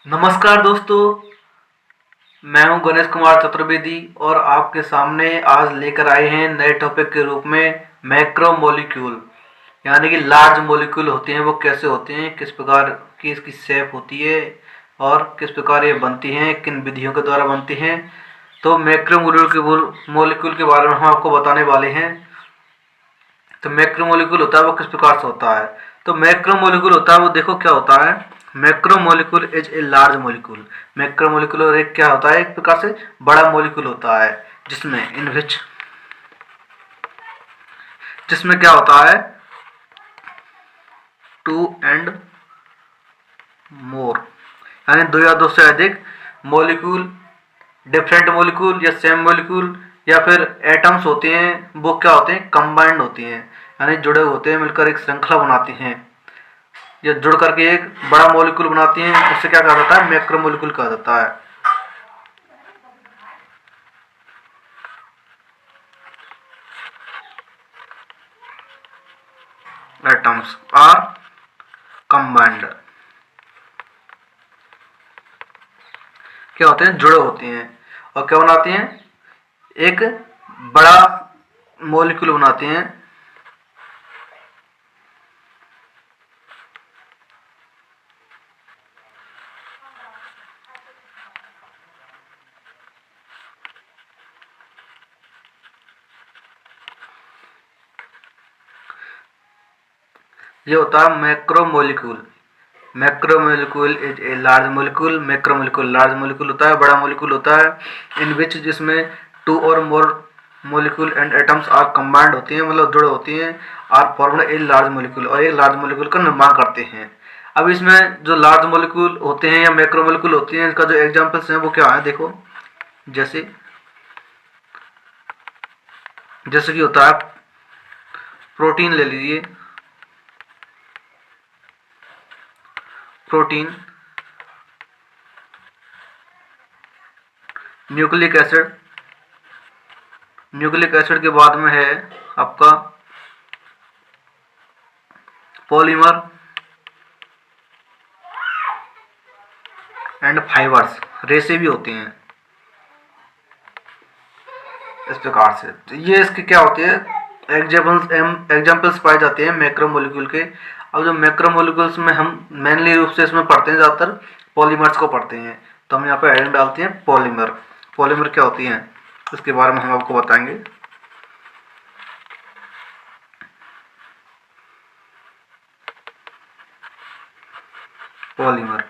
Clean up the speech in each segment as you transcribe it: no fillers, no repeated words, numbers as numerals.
नमस्कार दोस्तों, मैं हूं गणेश कुमार चतुर्वेदी और आपके सामने आज लेकर आए हैं नए टॉपिक के रूप में मैक्रो मॉलिक्यूल। यानी कि लार्ज मॉलिक्यूल होते हैं वो कैसे होते हैं, किस प्रकार की इसकी शेप होती है और किस प्रकार ये बनती हैं, किन विधियों के द्वारा बनती हैं। तो मैक्रो मॉलिक्यूल के बारे में हम आपको बताने वाले हैं। तो मैक्रोमोलिक्यूल होता है वो किस प्रकार से होता है। तो मैक्रोमोलिक्यूल होता है वो देखो क्या होता है। Macromolecule is a large molecule. Macromolecule और एक क्या होता है, एक प्रकार से बड़ा मोलिक्यूल होता है जिसमें इन विच जिसमें क्या होता है, टू एंड मोर यानी दो या दो से अधिक मोलिक्यूल, डिफरेंट मोलिक्यूल या सेम मोलिक्यूल या फिर एटम्स होते हैं वो क्या होते हैं, कंबाइंड होती हैं यानी जुड़े होते हैं, मिलकर एक श्रृंखला बनाती हैं या जुड़ करके एक बड़ा मॉलिक्यूल बनाती हैं। उससे क्या कहा जाता है, मैक्रोमोलिक्यूल कहा जाता है। एटम्स आर कंबाइंड, क्या होते हैं, जुड़े होते हैं और क्या बनाती हैं, एक बड़ा मॉलिक्यूल बनाते हैं। ये होता है macromolecule. Macromolecule is a large molecule. Macromolecule large molecule होता है, बड़ा मोलिक्यूल होता है। इन विच जिसमें टू और more molecule and atoms are combined होती हैं, मतलब जुड़े होती हैं, are formed a large molecule और एक लार्ज मोलिक्यूल का निर्माण करते हैं। अब इसमें जो लार्ज मोलिक्यूल होते हैं या मैक्रोमोलिक्यूल होती हैं, इसका जो एग्जाम्पल्स हैं वो क्या है देखो। जैसे जैसे कि होता है प्रोटीन, ले लीजिए protein, nucleic acid, nucleic acid के बाद में है आपका पॉलीमर एंड फाइबर्स, रेसे भी होती हैं इस प्रकार से। तो ये इसके क्या होते हैं, एग्जाम्पल्स पाए जाते हैं मैक्रोमोलिक्यूल के। अब जो मैक्रोमोलिक्यूल्स में हम मेनली रूप से इसमें पढ़ते हैं, ज़्यादातर पॉलीमर्स को पढ़ते हैं। तो हम यहाँ पे हेडिंग डालते हैं पॉलीमर। पॉलीमर क्या होती हैं इसके बारे में हम आपको बताएंगे। पॉलीमर,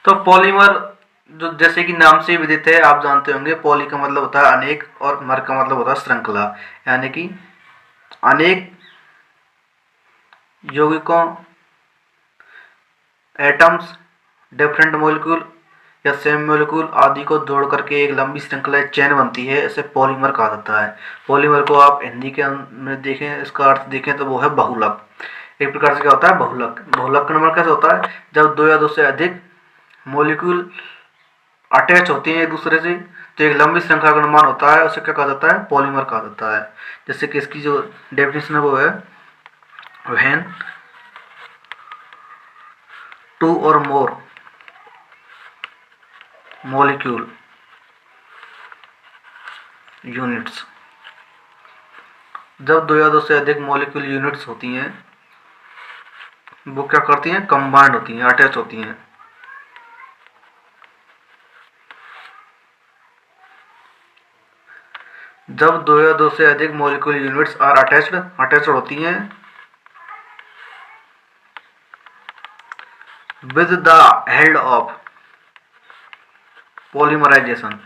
तो पॉलीमर जो जैसे कि नाम से विदित है, आप जानते होंगे, पॉली का मतलब होता है अनेक और मर का मतलब होता है श्रृंखला। यानी कि अनेक यौगिकों, एटम्स, डिफरेंट मॉलिक्यूल या सेम मॉलिक्यूल आदि को जोड़ करके एक लंबी श्रृंखला चेन बनती है, इसे पॉलीमर कहा जाता है। पॉलीमर को आप हिंदी के में देखें, इसका अर्थ देखें तो वो है बहुलक। एक प्रकार से क्या होता है, बहुलक। बहुलक का निर्माण कैसे होता है, जब दो या दो से अधिक मॉलिक्यूल अटैच होते हैं एक दूसरे से तो एक लंबी श्रृंखला का निर्माण होता है, उसे क्या कहा जाता है, पॉलीमर कहा जाता है। जैसे कि इसकी जो डेफिनेशन है वो है, व्हेन टू और मोर molecule यूनिट्स, जब दो या दो से अधिक मॉलिक्यूल यूनिट्स होती हैं वो क्या करती हैं, कंबाइंड होती हैं, अटैच होती हैं। जब दो या दो से अधिक मॉलिक्यूल यूनिट्स आर अटैच्ड होती हैं with the help of polymerization.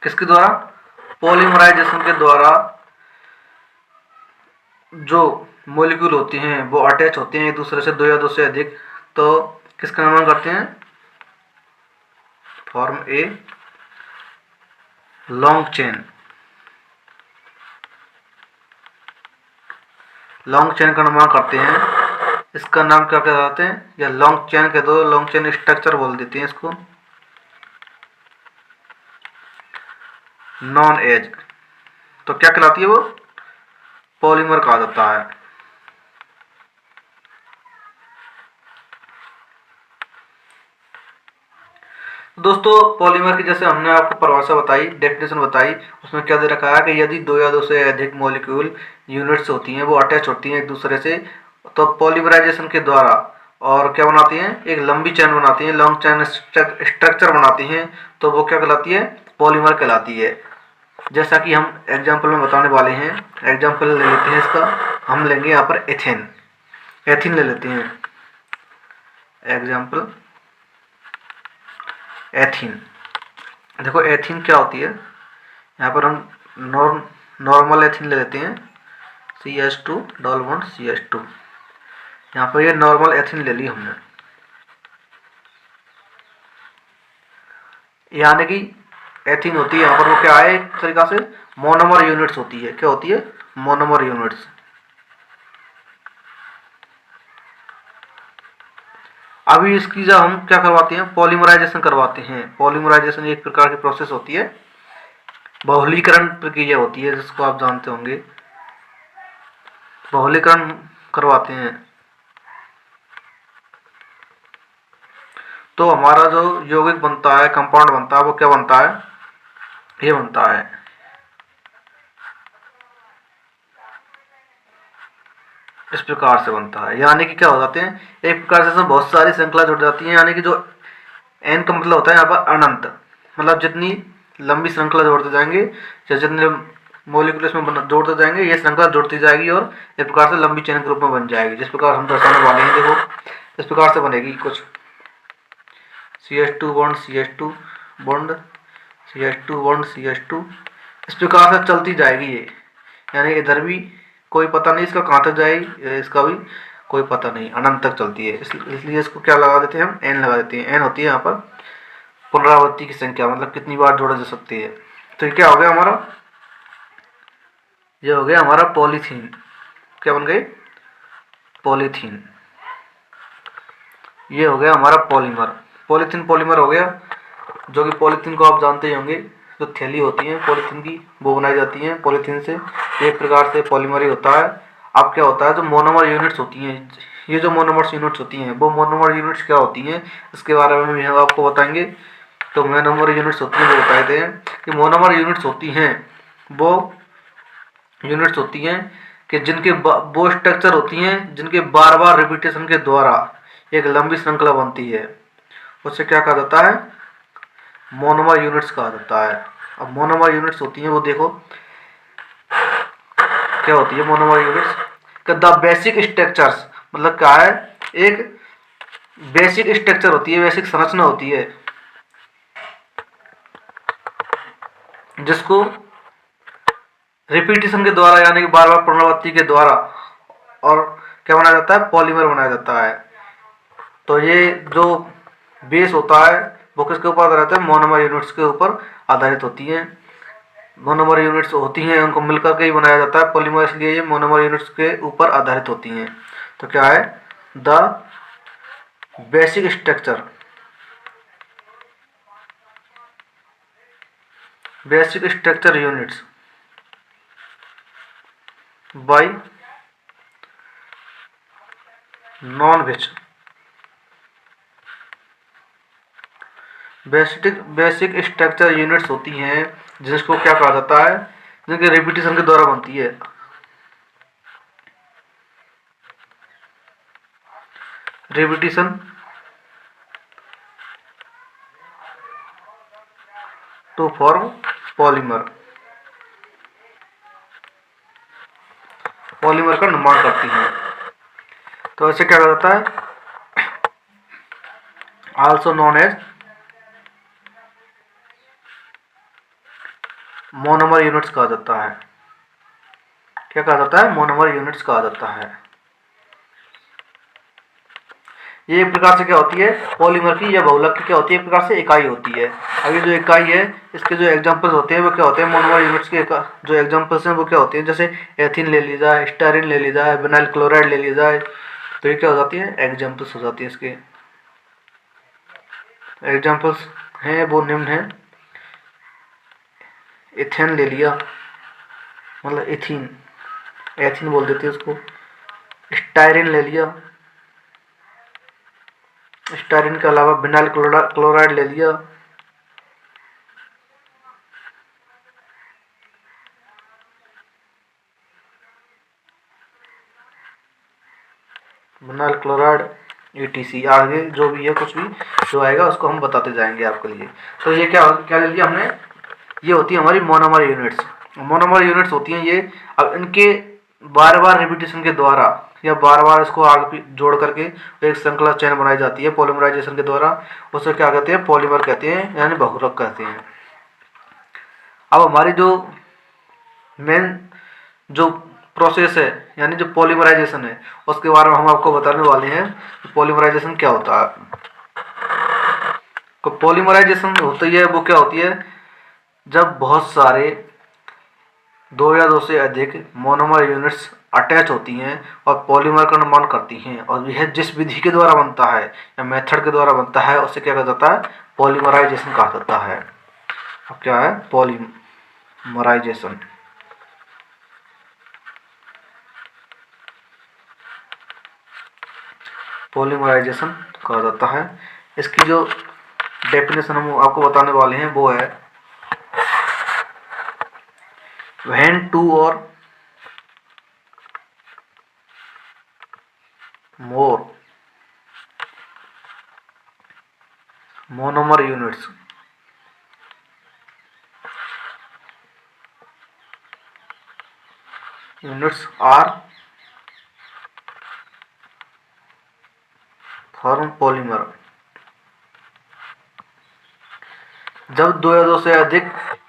किसके द्वारा, पॉलीमराइजेशन के द्वारा जो मॉलिक्यूल होते हैं वो अटैच होते हैं एक दूसरे से, दो या दो से अधिक, तो किसका निर्माण करते हैं, form a long chain. Long chain का निर्माण करते हैं, इसका नाम क्या कहलाते हैं, या लॉन्ग चेन के दो, लॉन्ग चेन स्ट्रक्चर बोल देते हैं इसको, नॉन एज। तो क्या कहलाती है वो, पॉलीमर कहा जाता है। दोस्तों पॉलीमर की जैसे हमने आपको परिभाषा बताई, डेफिनेशन बताई, उसमें क्या दे रखा है कि यदि दो या दो से अधिक मॉलिक्यूल यूनिट्स होती हैं वो अटैच होती हैं एक दूसरे से, तो पॉलीमराइजेशन के द्वारा और क्या बनाती हैं, एक लंबी चेन बनाती हैं, लॉन्ग चेन स्ट्रक्चर बनाती हैं, तो वो क्या कहलाती है, पॉलीमर कहलाती है। जैसा कि हम एग्जाम्पल में बताने वाले हैं, एग्जाम्पल ले लेते हैं इसका, हम लेंगे यहाँ पर एथेन, एथीन ले लेते हैं एग्जाम्पल, एथीन। देखो एथीन क्या होती है, यहाँ पर हम नॉर्मल एथीन ले लेते हैं, CH2 डबल बॉन्ड CH2, यहाँ पर ये नॉर्मल एथीन ले ली हमने, यानी कि एथीन होती है यहाँ पर वो क्या है, एक तरीका से मोनोमर यूनिट्स होती है, क्या होती है, मोनोमर यूनिट्स। अभी इसकी जब हम क्या करवाते हैं, पॉलीमराइजेशन करवाते हैं। पॉलीमराइजेशन एक प्रकार की प्रोसेस होती है, बहुलीकरण प्रक्रिया होती है जिसको आप जानते होंगे, बहुलीकरण करवाते हैं। तो हमारा जो यौगिक बनता है, कंपाउंड बनता है, वो क्या बनता है, ये बनता है, इस प्रकार से बनता है। यानी कि क्या हो जाते हैं, एक प्रकार से इसमें बहुत सारी श्रृंखला जुड़ जाती है, यानी कि जो एन का मतलब होता है यहाँ पर अनंत, मतलब जितनी लंबी श्रृंखला जोड़ते जाएंगे या जितने मॉलिक्यूल इसमें जोड़ते जाएंगे, ये श्रृंखला जुड़ती जाएगी और इस प्रकार से लंबी चेन के रूप में बन जाएगी, जिस प्रकार हम दर्शाने वाले हैं। देखो इस प्रकार से बनेगी कुछ, CH2 bond CH2 bond CH2 bond CH2, इस प्रकार से चलती जाएगी ये, यानी इधर भी कोई पता नहीं इसका कहाँ तक जाएगी, इसका भी कोई पता नहीं, अनंत तक चलती है। इसलिए इसको क्या लगा देते हैं हम, एन लगा देते हैं। एन होती है यहाँ पर पुनरावृत्ति की संख्या, मतलब कितनी बार जोड़ा जा सकती है। तो ये क्या हो गया हमारा, ये हो गया हमारा पॉलीथीन, क्या बन गई, पॉलीथीन। ये हो गया हमारा पॉलीमर, पॉलीथीन पॉलीमर हो गया। जो कि पॉलीथीन को आप जानते ही होंगे, जो थैली होती है पॉलीथीन की वो बनाई जाती है पॉलीथीन से, एक प्रकार से पॉलीमर ही होता है। अब क्या होता है, जो मोनोमर यूनिट्स होती हैं, ये जो मोनोमर यूनिट्स होती हैं वो मोनोमर यूनिट्स क्या होती हैं, इसके बारे में भी हम आपको बताएंगे। तो मोनोमर यूनिट्स होती हैं, वो बताते हैं कि मोनोमर यूनिट्स होती हैं वो यूनिट्स होती हैं कि जिनके वो स्ट्रक्चर होती हैं जिनके बार बार रिपीटेशन के द्वारा एक लंबी श्रृंखला बनती है, उससे क्या कहा जाता है, मोनोमर यूनिट्स कहा जाता है। अब मोनोमर यूनिट्स होती हैं वो देखो क्या होती है, monomer units the basic structures, मतलब क्या है, एक बेसिक स्ट्रक्चर होती है, बेसिक संरचना होती है जिसको रिपीटेशन के द्वारा यानी कि बार बार पुनरावृत्ति के द्वारा और क्या बनाया जाता है, पॉलीमर बनाया जाता है। तो ये जो बेस होता है वो किसके ऊपर आधारित है, मोनोमर यूनिट्स के ऊपर आधारित होती है। मोनोमर यूनिट्स होती हैं उनको मिलकर के ही बनाया जाता है पॉलीमर, इसलिए ये मोनोमर यूनिट्स के ऊपर आधारित होती हैं। तो क्या है, the basic structure, basic structure units bye non which, basic structure units होती हैं जिसको क्या कहा जाता है, जिनके रिपीटेशन के द्वारा बनती है, repetition to form polymer, polymer का निर्माण करती हैं। तो ऐसे क्या कहा जाता है, also known as monomer units कहा जाता है। क्या कहा जाता है, मोनोमर यूनिट्स कहा जाता है। ये एक प्रकार से क्या होती है, पॉलीमर की या बहुलक की क्या होती है, एक प्रकार से इकाई होती है। अभी जो इकाई है इसके जो एग्जांपल्स होते हैं वो क्या होते हैं, मोनोमर यूनिट्स के जो एग्जांपल्स हैं वो क्या होते हैं, जैसे एथिन ले ली जाए, स्टायरीन ले ली जाए, विनाइल क्लोराइड ले ली जाए, तो ये क्या हो जाती है, एग्जांपल्स हो जाती है। इसके एग्जांपल्स हैं वो निम्न है, इथेन ले लिया मतलब इथीन, एथिन बोल देते हैं उसको। स्टायरिन ले लिया, स्टायरिन के अलावा विनाइल क्लोराइड ले लिया, विनाइल क्लोराइड ETC, आगे जो भी है कुछ भी जो आएगा उसको हम बताते जाएंगे आपके लिए। तो ये क्या क्या ले लिया हमने, ये होती है हमारी मोनोमर यूनिट्स। मोनोमर यूनिट्स होती हैं ये। अब इनके बार बार रिपीटेशन के द्वारा या बार बार इसको आगे जोड़ करके एक श्रृंखला चेन बनाई जाती है पॉलीमराइजेशन के द्वारा। उसे क्या कहते हैं, पॉलीमर कहते हैं, यानी बहुलक कहते हैं। अब हमारी जो मेन जो प्रोसेस है यानी जो पॉलीमराइजेशन है उसके बारे में हम आपको बताने वाले हैं कि पॉलीमराइजेशन क्या होता है। तो पॉलीमराइजेशन होती है वो क्या होती है, जब बहुत सारे दो या दो से अधिक मोनोमर यूनिट्स अटैच होती हैं और पॉलीमर का निर्माण करती हैं, और यह जिस विधि के द्वारा बनता है या मेथड के द्वारा बनता है उसे क्या कहा जाता है, पॉलीमराइजेशन कहा जाता है। अब क्या है पॉलीमराइजेशन। पॉलीमराइजेशन कहा जाता है। इसकी जो डेफिनेशन हम आपको बताने वाले हैं वो है when two or more monomer units are form polymer। जब दो या दो से अधिक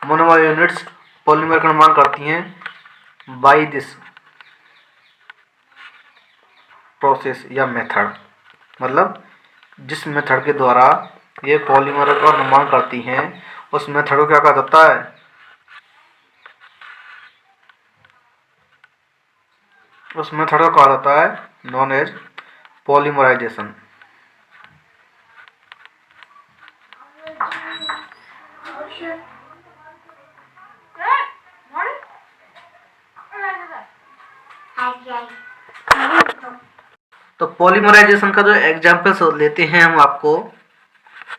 मोनोमर यूनिट्स पॉलीमर का निर्माण करती हैं बाय दिस प्रोसेस या मेथड, मतलब जिस मेथड के द्वारा ये पॉलीमर का निर्माण करती हैं उस मेथड को क्या कहा जाता है, उस मेथड को कहा जाता है नॉन एज पॉलीमराइजेशन। तो पॉलीमराइजेशन का जो एग्जाम्पल लेते हैं हम आपको,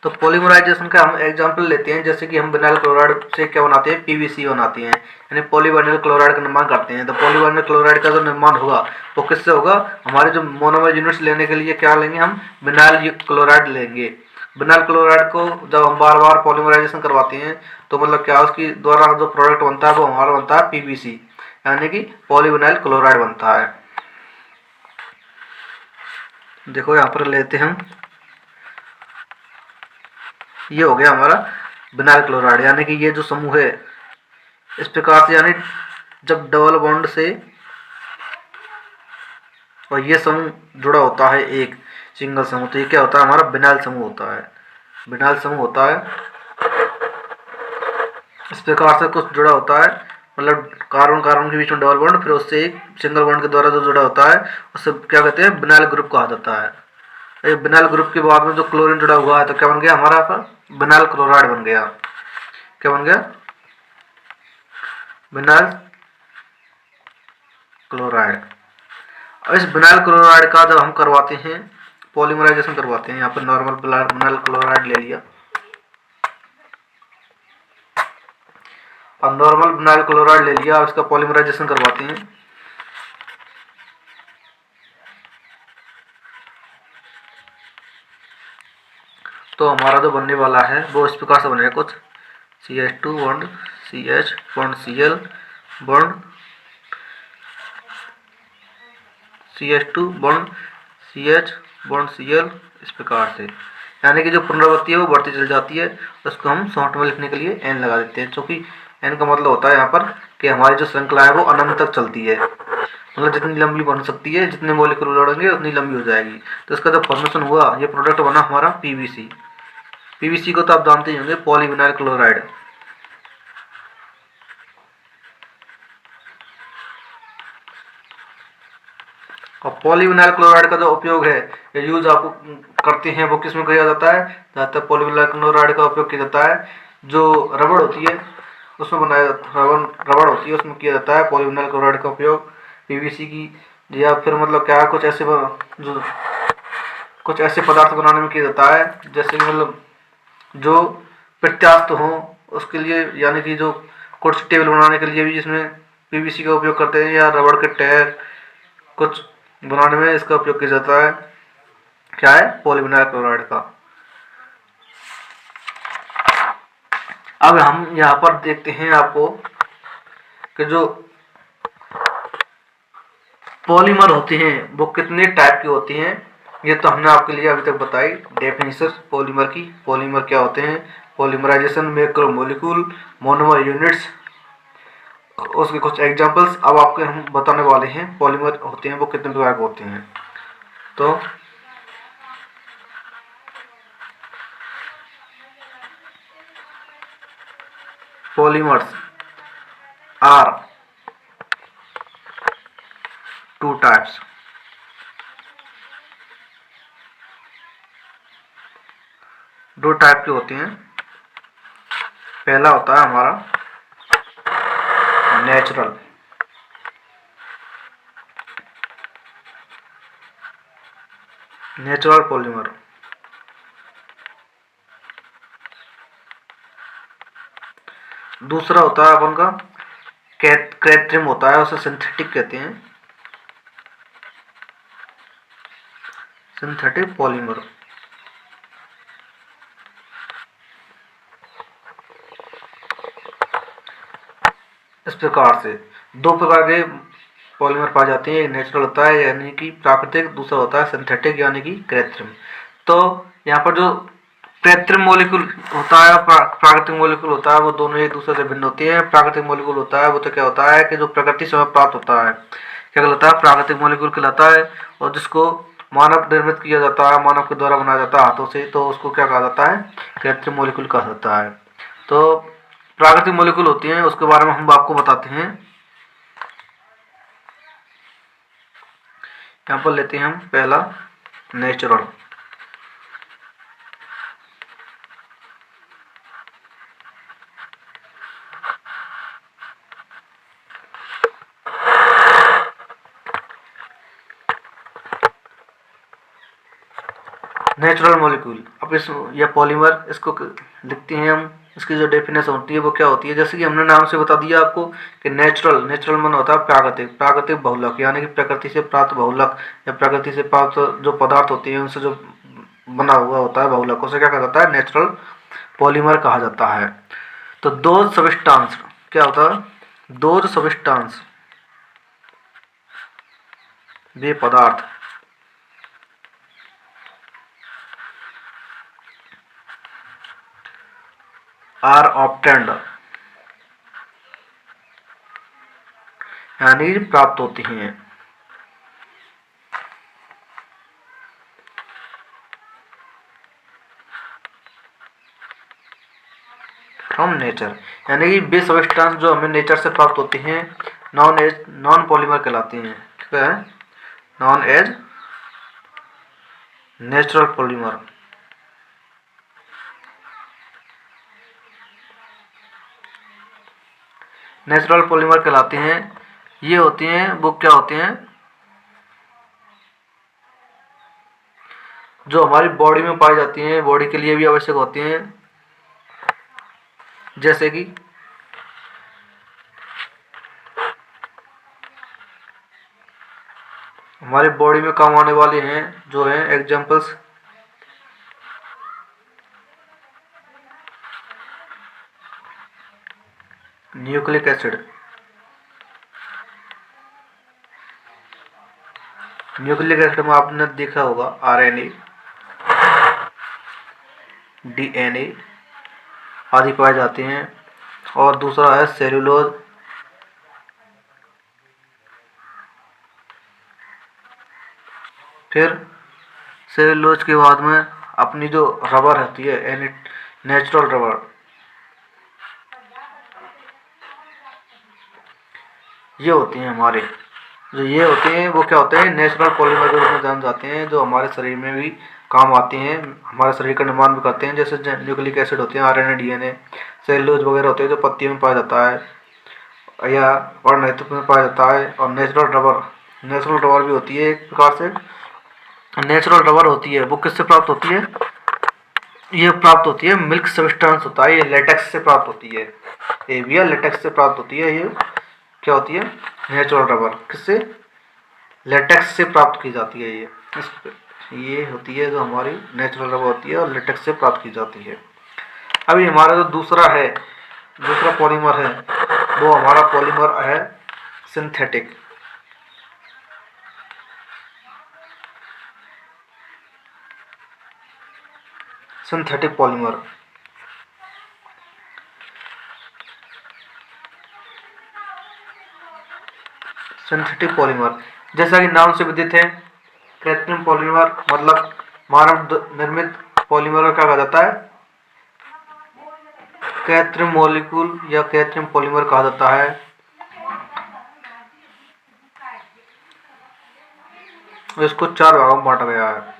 तो पॉलीमराइजेशन का हम एग्जांपल लेते हैं, जैसे कि हम विनाइल क्लोराइड से क्या बनाते हैं, PVC बनाते हैं, यानी पॉलीविनाइल क्लोराइड का निर्माण करते हैं। तो पॉलीविनाइल क्लोराइड का जो निर्माण होगा वो किससे होगा, हमारे जो मोनोमर यूनिट्स लेने के लिए क्या लेंगे, हम विनाइल क्लोराइड लेंगे। विनाइल क्लोराइड को जब हम बार बार पॉलीमराइजेशन करवाते हैं तो मतलब क्या उसकी द्वारा जो प्रोडक्ट बनता है वो हमारा बनता है PVC, यानी कि पॉलीविनाइल क्लोराइड बनता है। देखो यहाँ पर लेते हैं हम, ये हो गया हमारा विनाइल क्लोराइड, यानी कि ये जो समूह है इस प्रकार से, यानी जब डबल बॉन्ड से और ये समूह जुड़ा होता है एक सिंगल समूह, तो ये क्या होता है, हमारा विनाइल समूह होता है। विनाइल समूह होता है इस प्रकार से कुछ जुड़ा होता है, मतलब कार्बन कार्बन के बीच में डबल बॉन्ड, फिर उससे एक सिंगल बॉन्ड के द्वारा जो जुड़ा होता है उससे क्या कहते हैं, विनाइल ग्रुप कहा जाता है। ये विनाइल ग्रुप के बाद में जो क्लोरीन जुड़ा हुआ है तो क्या बन गया, हमारा विनाइल क्लोराइड बन गया। क्या बन गया, विनाइल क्लोराइड। इस विनाइल क्लोराइड का जब हम करवाते हैं पॉलीमराइजेशन करवाते हैं, यहाँ पर नॉर्मल विनाइल क्लोराइड ले लिया और नॉर्मल विनाइल क्लोराइड ले लिया, इसका पॉलीमराइजेशन करवाते हैं। तो हमारा जो बनने वाला है वो इस प्रकार से बनेगा कुछ CH2 bond CH bond Cl bond CH2 bond CH bond Cl, इस प्रकार से, यानी कि जो पुनरावृत्ति है वो बढ़ती चल जाती है। उसको हम शॉर्ट में लिखने के लिए n लगा देते हैं, क्योंकि n का मतलब होता है यहाँ पर कि हमारी जो श्रृंखला है वो अनंत तक चलती है, मतलब जितनी लंबी बन सकती है, जितने मॉलिक्यूल जोड़ेंगे उतनी लंबी हो जाएगी। तो इसका जब फॉर्मेशन हुआ ये प्रोडक्ट बना हमारा PVC को तो आप जानते ही होंगे, पॉलीविनाइल क्लोराइड। और पॉलीविनाइल क्लोराइड का जो उपयोग है या यूज आप करते हैं वो किस में किया जाता है, ज़्यादातर पॉलीविनाइल क्लोराइड का उपयोग किया जाता है जो रबड़ होती है उसमें बनाया, रबड़ होती है उसमें किया जाता है पॉलीविनाइल क्लोराइड का उपयोग। पीवीसी की, या फिर मतलब क्या कुछ ऐसे जो कुछ ऐसे पदार्थ बनाने में किया जाता है, जैसे कि मतलब जो प्रत्यास्थ हो उसके लिए, यानी कि जो कुर्सी टेबल बनाने के लिए भी जिसमें पीवीसी का उपयोग करते हैं, या रबड़ के टायर कुछ बनाने में इसका उपयोग किया जाता है। क्या है? पॉलीविनाइल क्लोराइड का। अब हम यहाँ पर देखते हैं आपको कि जो पॉलीमर होते हैं वो कितने टाइप के होते हैं। ये तो हमने आपके लिए अभी तक बताई डेफिनेशन पॉलीमर की। पॉलीमर क्या होते हैं? पॉलीमराइजेशन, मैक्रोमोलिक्यूल, मोनोमर यूनिट्स, उसके कुछ एग्जांपल्स अब आपके हम बताने वाले हैं। पॉलीमर होते हैं वो कितने प्रकार के होते हैं। तो polymers are two types. दो टाइप के होते हैं। पहला होता है हमारा नेचुरल, नेचुरल पॉलीमर। दूसरा होता है अपन का कृत्रिम होता है, उसे सिंथेटिक कहते हैं, सिंथेटिक पॉलीमर। इस प्रकार से दो प्रकार के पॉलीमर पाए जाते हैं। एक नेचुरल होता है यानी कि प्राकृतिक, दूसरा होता है सिंथेटिक यानी कि कृत्रिम। तो यहाँ पर जो कृत्रिम मॉलिक्यूल होता है और प्राकृतिक मॉलिक्यूल होता है वो दोनों एक दूसरे से भिन्न होती है। प्राकृतिक मॉलिक्यूल होता है वो तो क्या होता है कि जो प्रकृति से प्राप्त होता है, क्या कहलाता है? प्राकृतिक मॉलिक्यूल कहलाता है। और जिसको मानव निर्मित किया जाता है, मानव के द्वारा बनाया जाता है हाथों से, तो उसको क्या कहा जाता है? कृत्रिम मॉलिक्यूल कहा जाता है। तो प्राकृतिक मॉलिक्यूल होती हैं उसके बारे में हम आपको बताते हैं। यहाँ पर लेते हैं हम पहला नेचुरल। नेचुरल मॉलिक्यूल, अब इस या पॉलीमर इसको लिखते हैं हम। इसकी जो डेफिनेशन होती है वो क्या होती है? जैसे कि हमने नाम से बता दिया आपको कि नेचुरल, नेचुरल मन होता है प्राकृतिक, प्राकृतिक बहुलक यानी कि प्रकृति से प्राप्त बहुलक या प्रकृति से प्राप्त जो पदार्थ होती है उनसे जो बना हुआ होता है बहुलक, उसे क्या कहा जाता है? नेचुरल पॉलीमर कहा जाता है। तो दो सब्सटेंस क्या होता है? दो सब्सटेंस, वे पदार्थ आर ऑब्टेन्ड यानी प्राप्त होती हैं फ्रॉम नेचर, यानी कि वे सब्सटेंस जो हमें नेचर से प्राप्त होती हैं नॉन पॉलीमर कहलाती हैं। क्या है? Known as natural polymer. Natural polymer कहलाते हैं। ये होती हैं वो क्या होते हैं? जो हमारी बॉडी में पाई जाती हैं, बॉडी के लिए भी आवश्यक होती हैं। जैसे कि हमारी बॉडी में काम आने वाले हैं जो हैं examples, nucleic acid, nucleic acid में आपने देखा होगा आरएनए, डीएनए आदि पाए जाते हैं। और दूसरा है सेलुलोज, फिर सेलुलोज के बाद में अपनी जो रबर होती है नेचुरल रबर, ये होती हैं हमारे जो ये होते हैं वो क्या होते हैं? नेचुरल पॉलीमर के रूप में जान जाते हैं, जो हमारे शरीर में भी काम आते हैं, हमारे शरीर का निर्माण भी करते हैं। जैसे न्यूक्लिक एसिड होते हैं, आरएनए, डीएनए, सेलुलोज वगैरह होते हैं जो पत्तियों में पाया जाता है। या और नैतृत्व में पाया जाता है। और नेचुरल रबर भी होती है एक प्रकार से। नेचुरल रबर होती है वो किससे प्राप्त होती है? ये प्राप्त होती है मिल्क सब्सटेंस होता है, ये लेटेक्स से प्राप्त होती है। ये भी लेटेक्स से प्राप्त होती है। ये क्या होती है? नेचुरल रबर किससे? लेटेक्स से प्राप्त की जाती है। ये होती है जो हमारी नेचुरल रबर होती है और लेटेक्स से प्राप्त की जाती है। अभी हमारा जो दूसरा पॉलीमर है वो हमारा पॉलीमर है सिंथेटिक। सिंथेटिक पॉलीमर जैसा कि नाम से विदित है, कृत्रिम पॉलीमर मतलब मानव निर्मित पॉलीमर को क्या कहा जाता है? कृत्रिम मॉलिक्यूल या कृत्रिम पॉलीमर कहा जाता है। इसको 4 भागों में बांटा गया है।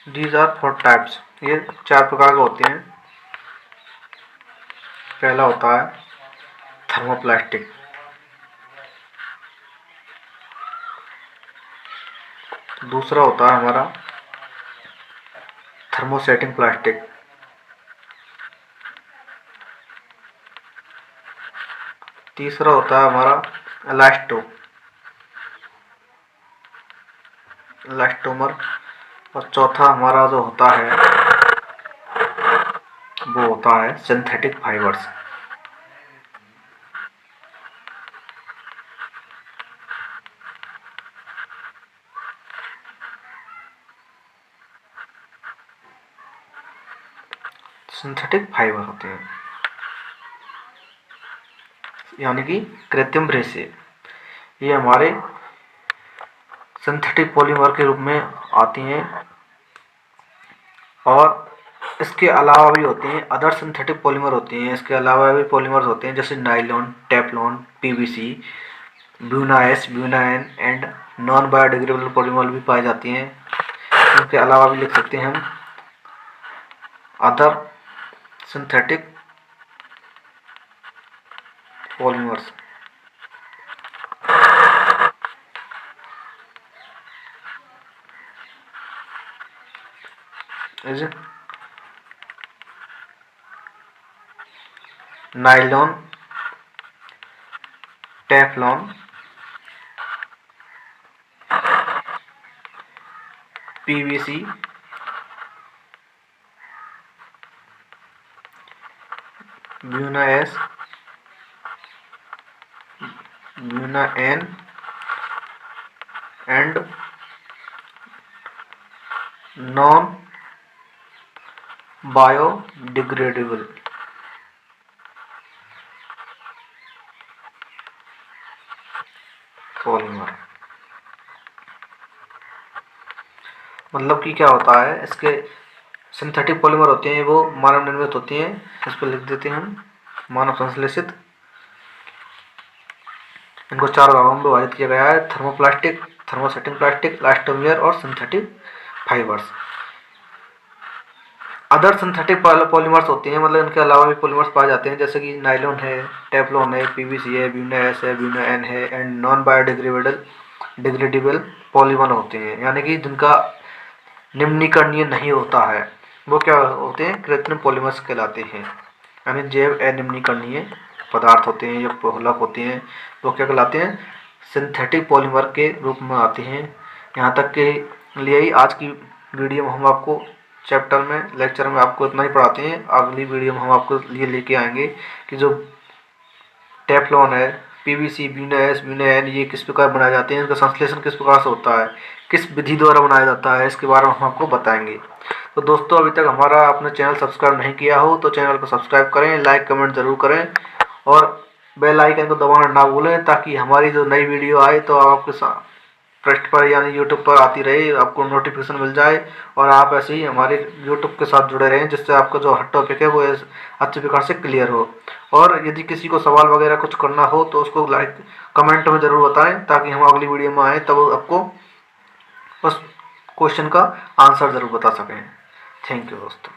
These are 4 types। ये 4 प्रकार के होते हैं। पहला होता है थर्मोप्लास्टिक, दूसरा होता है हमारा थर्मोसेटिंग प्लास्टिक, तीसरा होता है हमारा इलास्टोमर, और चौथा हमारा जो होता है वो होता है सिंथेटिक फाइबर्स। सिंथेटिक फाइबर होते हैं यानी कि कृत्रिम रेशे। ये हमारे सिंथेटिक पॉलीमर के रूप में आती हैं। और इसके अलावा भी होते हैं अदर सिंथेटिक पॉलीमर होते हैं। इसके अलावा भी पॉलीमर्स होते हैं जैसे nylon, Teflon, PVC, Buna S, Buna N and non biodegradable polymer भी पाई जाती हैं। इसके अलावा भी लिख सकते हैं हम other synthetic polymers. Nylon, Teflon, PVC, Buna S, Buna N and non biodegradable polymer. मतलब कि क्या होता है, इसके सिंथेटिक पॉलीमर होते हैं वो मानव निर्मित होती हैं। इस पर लिख देते हैं हम मानव संश्लेषित। इनको 4 भागों में विभाजित किया गया है: थर्मोप्लास्टिक, थर्मोसेटिंग प्लास्टिक, इलास्टोमर और synthetic fibres. Other synthetic polymers होते हैं मतलब इनके अलावा भी पॉलीमर्स पाए जाते हैं जैसे कि नाइलॉन है, टेफ्लॉन है, पीवीसी है, ब्यूना एस है, ब्यूना एन है एंड नॉन बायोडिग्रेडेबल पॉलीमर होते हैं यानी कि जिनका निम्नीकरणीय नहीं होता है। वो क्या होते हैं? कृत्रिम पॉलीमर्स कहलाते हैं यानी जैव अनिम्नीकरणीय पदार्थ होते हैं या बहुलक होते हैं। वो क्या कहलाते हैं? सिंथेटिक पॉलीमर के रूप में आते हैं। यहाँ तक के लिए ही आज की वीडियो में हम आपको लेक्चर में आपको इतना ही पढ़ाते हैं। अगली वीडियो में हम आपको लिए लेके आएंगे कि जो टेफ्लॉन है, PVC, Buna S, Buna N ये किस प्रकार बनाए जाते हैं, इनका संश्लेषण किस प्रकार से होता है, किस विधि द्वारा बनाया जाता है, इसके बारे में हम आपको बताएंगे। तो दोस्तों अभी तक हमारा आपने चैनल सब्सक्राइब नहीं किया हो तो चैनल को सब्सक्राइब करें, लाइक कमेंट ज़रूर करें और बेल आइकन को दबाना ना भूलें ताकि हमारी जो नई वीडियो आए तो आपके साथ पृष्ठ पर यानी यूट्यूब पर आती रहे, आपको नोटिफिकेशन मिल जाए और आप ऐसे ही हमारे यूट्यूब के साथ जुड़े रहें, जिससे आपका जो हर टॉपिक है वो अच्छे प्रकार से क्लियर हो। और यदि किसी को सवाल वगैरह कुछ करना हो तो उसको लाइक कमेंट में ज़रूर बताएं, ताकि हम अगली वीडियो में आए तब आपको उस क्वेश्चन का आंसर ज़रूर बता सकें। थैंक यू दोस्तों।